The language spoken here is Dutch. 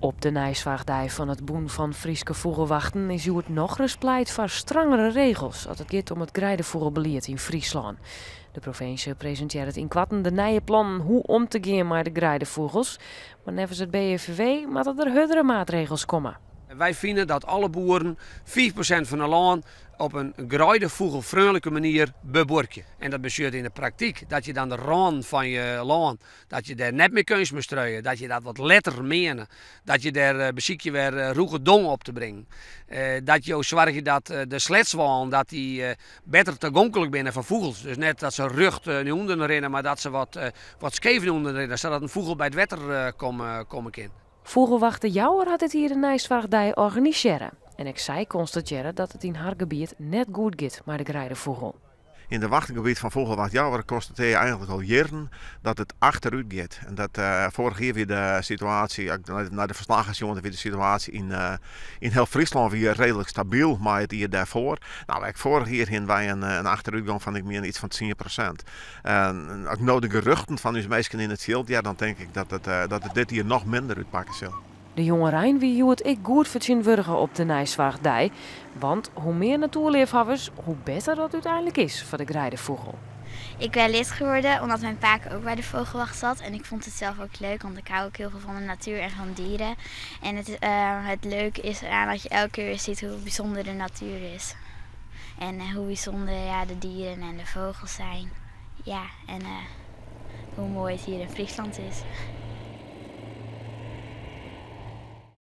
Op de Nijswaagdij van het Boen van Frieske Vogelwachten is het nog eens pleit voor strengere regels als het gaat om het grijdevogelbeleid in Friesland. De provincie presenteert het in kwatten de nieuwe plannen hoe om te gaan met de grijdevoegels. Maar nevens het BFW moet er hardere maatregels komen. Wij vinden dat alle boeren 5% van de land op een grijdevogelvriendelijke manier beborken. En dat betekent in de praktijk dat je dan de rand van je land, dat je daar net meer kunt bestrooien, dat je dat wat letter menen, dat je daar beziek je weer roege dong op te brengen. Dat je ook zorgt dat de sletswalen dat die beter toegankelijk binnen van vogels. Dus net dat ze rug naar onder rennen, maar dat ze wat scheef naar onder rennen, zodat een vogel bij het wetter komen kan. Vogelwachter Jouwer had het hier in Nijswaagdij organiseren. En ik zei constateren dat het in haar gebied net goed gaat met de grijdevogel. In de wachtengebied van Vogelwacht Jouwer constateer je eigenlijk al jaren dat het achteruit gaat. En dat vorig jaar weer de situatie, naar de verslagen jongen, weer de situatie in heel Friesland weer redelijk stabiel, maar het hier daarvoor. Nou, vorig jaar hadden wij een achteruitgang van iets van 10%. En ook nou de geruchten van onze meesten in het veld, ja, dan denk ik dat het dit hier nog minder uitpakken zal. De jongerein wie het ik goed verzinwurgen op de Nijswaagdij. Want hoe meer natuurleefhouders, hoe beter dat uiteindelijk is voor de grijdevogel. Ik ben lid geworden omdat mijn pa ook bij de vogelwacht zat. En ik vond het zelf ook leuk, want ik hou ook heel veel van de natuur en van dieren. En het leuke is eraan dat je elke keer weer ziet hoe bijzonder de natuur is. En hoe bijzonder de dieren en de vogels zijn. Ja, en hoe mooi het hier in Friesland is.